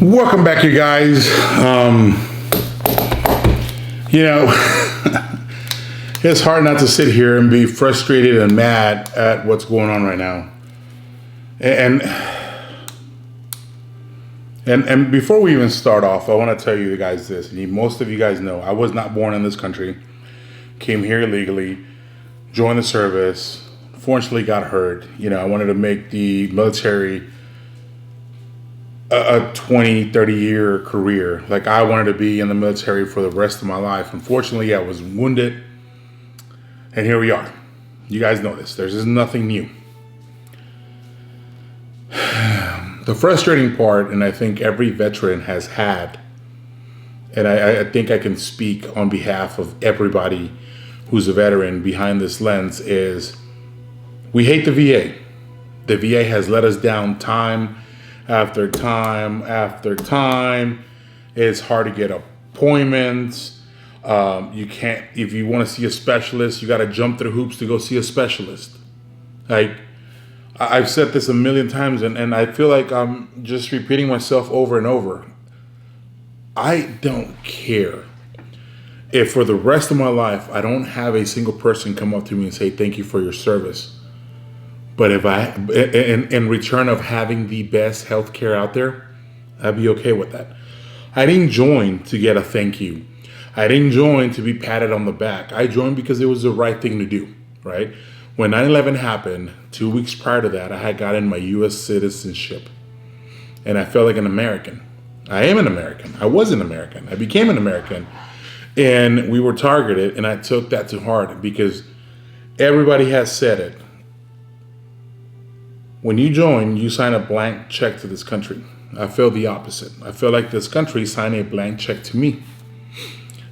Welcome back, you guys. You know, it's hard not to sit here and be frustrated and mad at what's going on right now. And and before we even start off, I want to tell you guys this. Most of you guys know I was not born in this country. Came here illegally, joined the service. Fortunately, got hurt. I wanted to make the military a 20, 30-year career. Like, I wanted to be in the military for the rest of my life. Unfortunately, I was wounded, and here we are. You guys know this. There's just nothing new. The frustrating part, and I think every veteran has had, and I think I can speak on behalf of everybody who's a veteran behind this lens, is we hate the VA. The VA has let us down time after time after time. It's hard to get appointments. You can't, if you want to see a specialist, you got to jump through hoops to go see a specialist. Like, I've said this a million times, and I feel like I'm just repeating myself over and over. I don't care if for the rest of my life I don't have a single person come up to me and say thank you for your service. But if I, in return of having the best healthcare out there, I'd be okay with that. I didn't join to get a thank you. I didn't join to be patted on the back. I joined because it was the right thing to do, right? When 9/11 happened, 2 weeks prior to that, I had gotten my U.S. citizenship. And I felt like an American. I am an American. I was an American. I became an American. And we were targeted, and I took that to heart because everybody has said it. When you join, you sign a blank check to this country. I feel the opposite. I feel like this country signed a blank check to me.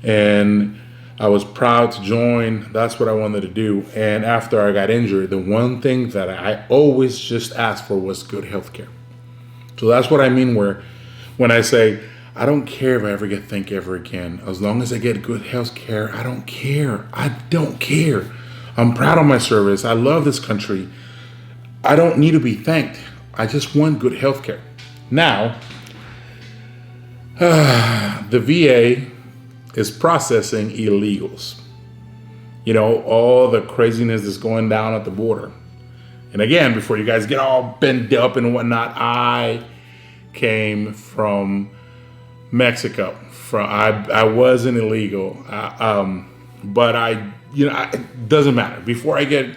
And I was proud to join. That's what I wanted to do. And after I got injured, the one thing that I always just asked for was good health care. So that's what I mean when I say, I don't care if I ever get thanked ever again. As long as I get good health care, I don't care. I don't care. I'm proud of my service. I love this country. I don't need to be thanked. I just want good health care. Now, the VA is processing illegals. All the craziness that's going down at the border. And again, before you guys get all bent up and whatnot, I came from Mexico. I was an illegal, but it doesn't matter. Before I get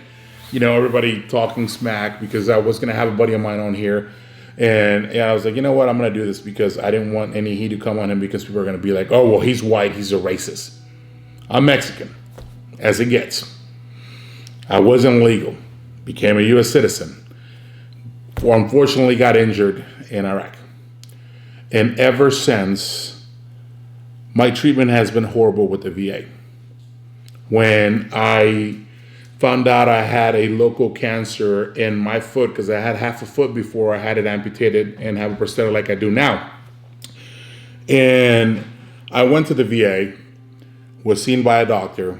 everybody talking smack, because I was going to have a buddy of mine on here. And I was like, you know what? I'm going to do this because I didn't want any heat to come on him because people are going to be like, oh, well, he's white. He's a racist. I'm Mexican, as it gets. I wasn't legal. Became a U.S. citizen. Unfortunately, got injured in Iraq. And ever since, my treatment has been horrible with the VA. When I found out I had a local cancer in my foot, because I had half a foot before I had it amputated and have a prosthetic like I do now. And I went to the VA, was seen by a doctor,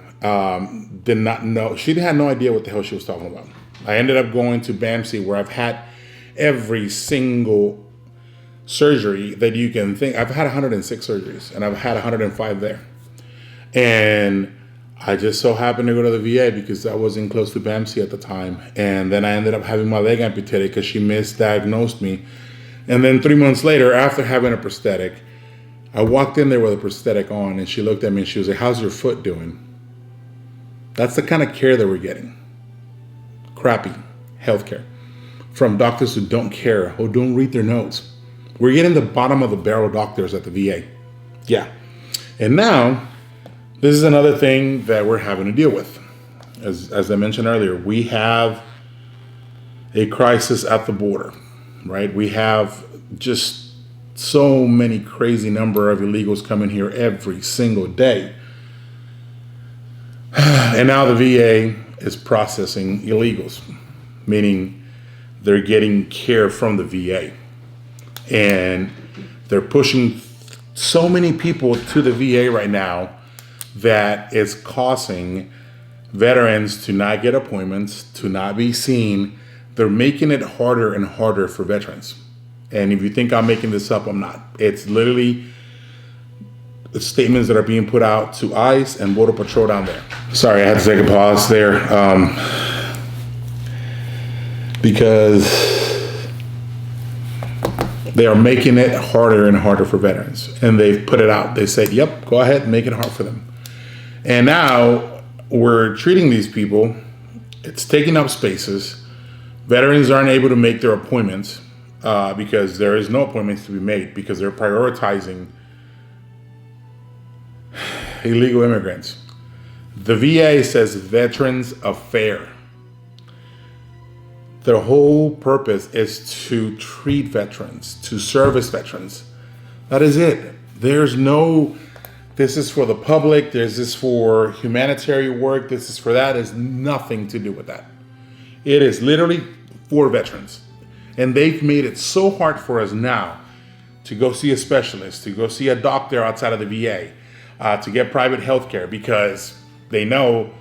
did not know, she had no idea what the hell she was talking about. I ended up going to BAMC, where I've had every single surgery that you can think. I've had 106 surgeries, and I've had 105 there. And I just so happened to go to the VA because I wasn't close to BAMC at the time. And then I ended up having my leg amputated because she misdiagnosed me. And then 3 months later, after having a prosthetic, I walked in there with a prosthetic on, and she looked at me and she was like, how's your foot doing? That's the kind of care that we're getting. Crappy healthcare from doctors who don't care, who don't read their notes. We're getting the bottom of the barrel doctors at the VA. Yeah. And now, this is another thing that we're having to deal with. As I mentioned earlier, we have a crisis at the border, right? We have just so many crazy number of illegals coming here every single day. And now the VA is processing illegals, meaning they're getting care from the VA. And they're pushing so many people to the VA right now that is causing veterans to not get appointments, to not be seen. They're making it harder and harder for veterans. And if you think I'm making this up, I'm not. It's literally the statements that are being put out to ICE and Border Patrol down there. Sorry, I had to take a pause there because they are making it harder and harder for veterans. And they've put it out. They said, yep, go ahead and make it hard for them. And now we're treating these people. It's taking up spaces. Veterans aren't able to make their appointments because there is no appointments to be made because they're prioritizing illegal immigrants. The VA says Veterans Affair. Their whole purpose is to treat veterans, to service veterans. That is it. There's no, this is for the public, this is for humanitarian work, this is for that. It has nothing to do with that. It is literally for veterans. And they've made it so hard for us now to go see a specialist, to go see a doctor outside of the VA, to get private health care, because they know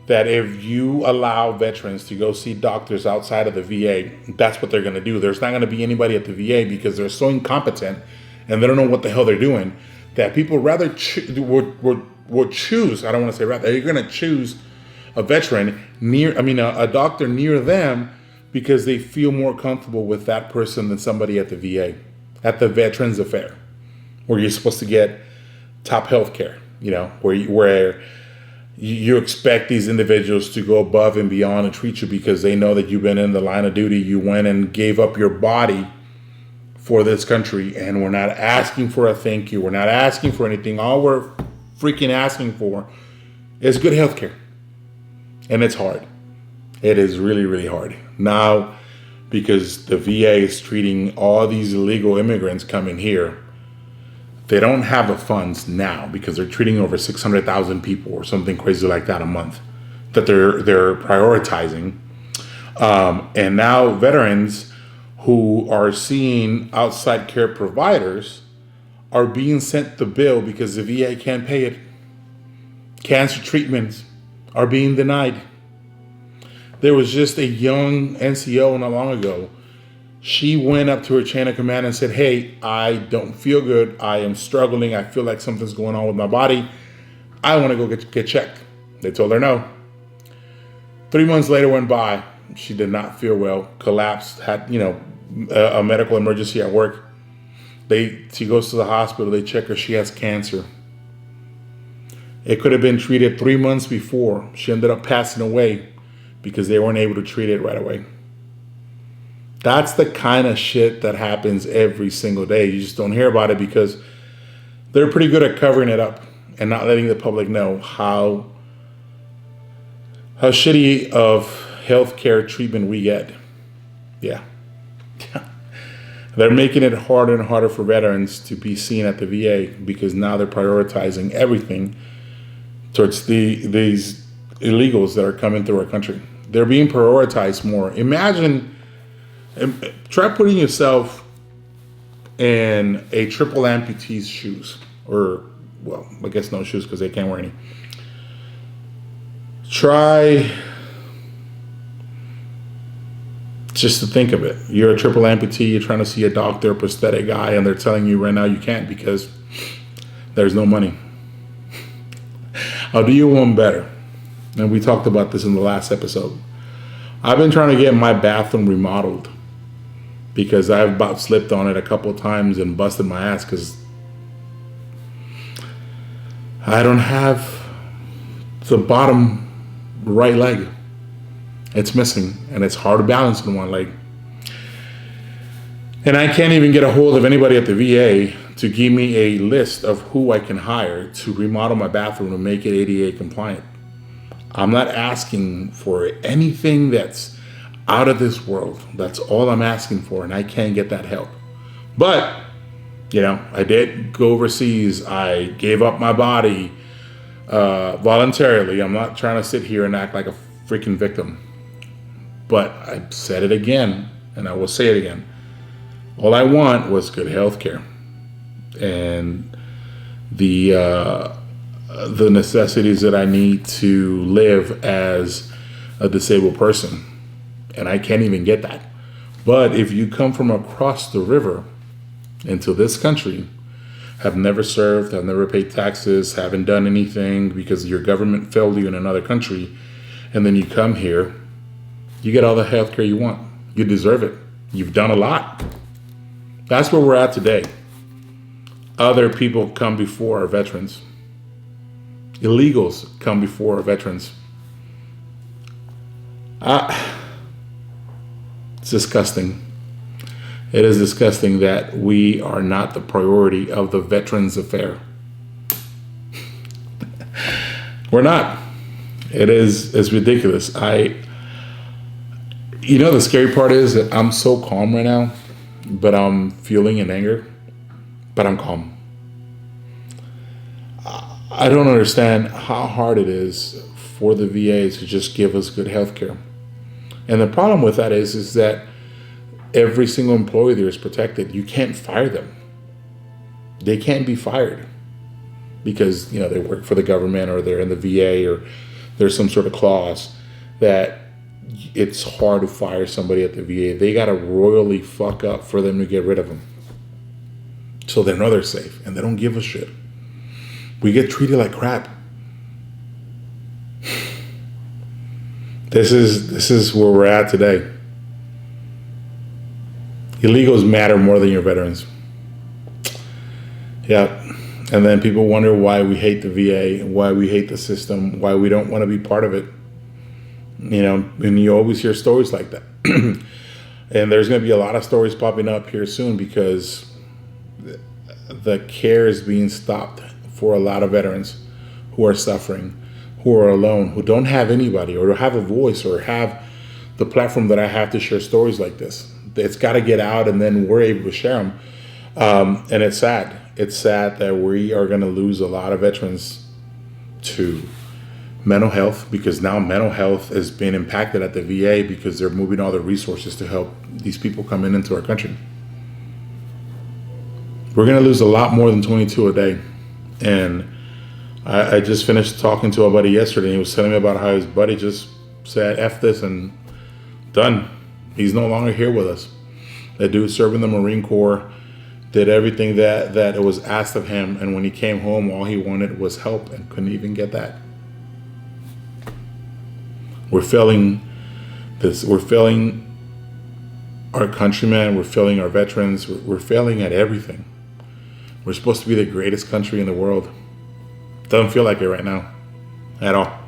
that if you allow veterans to go see doctors outside of the VA, that's what they're going to do. There's not going to be anybody at the VA because they're so incompetent and they don't know what the hell they're doing that people rather would choose. I don't want to say rather. They're going to choose a veteran a doctor near them because they feel more comfortable with that person than somebody at the VA, at the Veterans Affair, where you're supposed to get top health care, where you expect these individuals to go above and beyond and treat you because they know that you've been in the line of duty. You went and gave up your body for this country, and we're not asking for a thank you. We're not asking for anything. All we're freaking asking for is good health care. And it's hard. It is really, really hard. Now, because the VA is treating all these illegal immigrants coming here, they don't have the funds now because they're treating over 600,000 people or something crazy like that a month that they're prioritizing. And now veterans who are seeing outside care providers are being sent the bill because the VA can't pay it. Cancer treatments are being denied. There was just a young NCO not long ago. She went up to her chain of command and said, hey, I don't feel good. I am struggling. I feel like something's going on with my body. I want to go get checked. They told her no. 3 months later went by. She did not feel well, collapsed, had, a medical emergency at work. She goes to the hospital. They check her. She has cancer. It could have been treated 3 months before. She ended up passing away because they weren't able to treat it right away. That's the kind of shit that happens every single day. You just don't hear about it because they're pretty good at covering it up and not letting the public know how shitty of healthcare treatment we get. Yeah. They're making it harder and harder for veterans to be seen at the VA because now they're prioritizing everything towards these illegals that are coming through our country. They're being prioritized more. Imagine, try putting yourself in a triple amputee's shoes, or, well, I guess no shoes because they can't wear any. Try just to think of it. You're a triple amputee, you're trying to see a doctor, a prosthetic guy, and they're telling you right now you can't because there's no money. I'll do you one better. And we talked about this in the last episode. I've been trying to get my bathroom remodeled because I've about slipped on it a couple of times and busted my ass because I don't have the bottom right leg. It's missing and it's hard to balance on one leg. And I can't even get a hold of anybody at the VA to give me a list of who I can hire to remodel my bathroom and make it ADA compliant. I'm not asking for anything that's out of this world. That's all I'm asking for, and I can't get that help. But, I did go overseas. I gave up my body voluntarily. I'm not trying to sit here and act like a freaking victim. But I said it again, and I will say it again. All I want was good health care and the necessities that I need to live as a disabled person. And I can't even get that. But if you come from across the river into this country, have never served, have never paid taxes, haven't done anything because your government failed you in another country, and then you come here, you get all the health care you want. You deserve it. You've done a lot. That's where we're at today. Other people come before our veterans. Illegals come before our veterans. It's disgusting. It is disgusting that we are not the priority of the Veterans Affair. We're not. It's ridiculous. The scary part is that I'm so calm right now, but I'm feeling in anger, but I'm calm. I don't understand how hard it is for the VA to just give us good health care. And the problem with that is that every single employee there is protected. You can't fire them. They can't be fired because, they work for the government or they're in the VA or there's some sort of clause that it's hard to fire somebody at the VA. They got to royally fuck up for them to get rid of them. So they know they're safe and they don't give a shit. We get treated like crap. This is where we're at today. Illegals matter more than your veterans. Yeah. And then people wonder why we hate the VA, why we hate the system, why we don't want to be part of it. And you always hear stories like that. And there's going to be a lot of stories popping up here soon because the care is being stopped for a lot of veterans who are suffering, who are alone, who don't have anybody or have a voice or have the platform that I have to share stories like this. It's got to get out and then we're able to share them. And it's sad. It's sad that we are going to lose a lot of veterans to mental health because now mental health has been impacted at the VA because they're moving all the resources to help these people come into our country. We're going to lose a lot more than 22 a day. And I just finished talking to a buddy yesterday and he was telling me about how his buddy just said, F this and done. He's no longer here with us. That dude served in the Marine Corps, did everything that it was asked of him. And when he came home, all he wanted was help and couldn't even get that. We're failing this. We're failing our countrymen. We're failing our veterans. We're failing at everything. We're supposed to be the greatest country in the world. Doesn't feel like it right now. At all.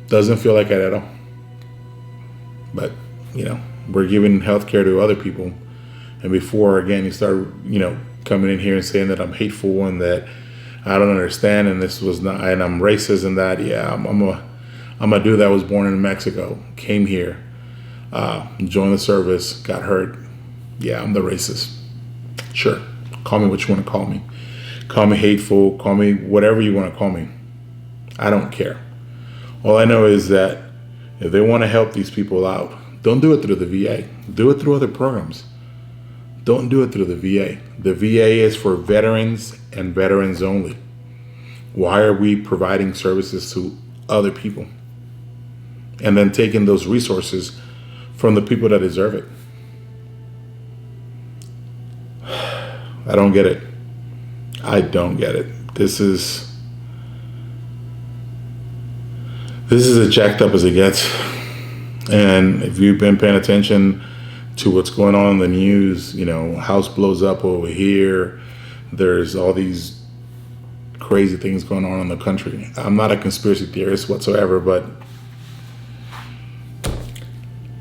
Doesn't feel like it at all. But, we're giving healthcare to other people. And before, again, you start, coming in here and saying that I'm hateful and that I don't understand and this was not, and I'm racist and that, yeah, I'm a dude that was born in Mexico, came here, joined the service, got hurt. Yeah, I'm the racist. Sure. Call me what you want to call me. Call me hateful, call me whatever you want to call me. I don't care. All I know is that if they want to help these people out, don't do it through the VA. Do it through other programs. Don't do it through the VA. The VA is for veterans and veterans only. Why are we providing services to other people? And then taking those resources from the people that deserve it. I don't get it. I don't get it. This is as jacked up as it gets. And if you've been paying attention to what's going on in the news, house blows up over here. There's all these crazy things going on in the country. I'm not a conspiracy theorist whatsoever, but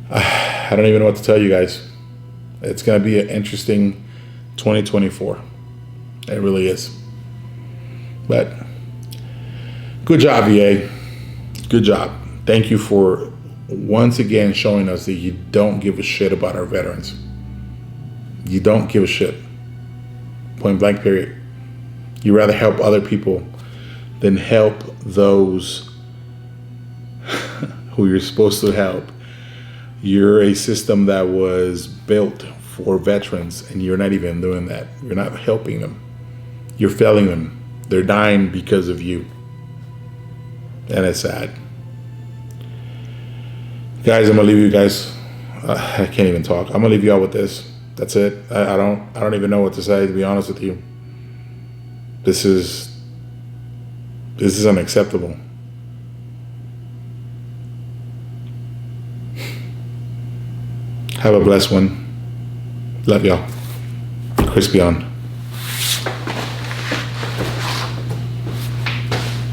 I don't even know what to tell you guys. It's going to be an interesting 2024. It really is. But good job, VA. Good job. Thank you for once again showing us that you don't give a shit about our veterans. You don't give a shit. Point blank, period. You rather help other people than help those who you're supposed to help. You're a system that was built for veterans and you're not even doing that. You're not helping them. You're failing them. They're dying because of you. And it's sad. Guys, I'm going to leave you guys I can't even talk. I'm gonna leave you out with this. That's it. I don't even know what to say, to be honest with you. This is unacceptable. Have a blessed one. Love y'all. Crispy on.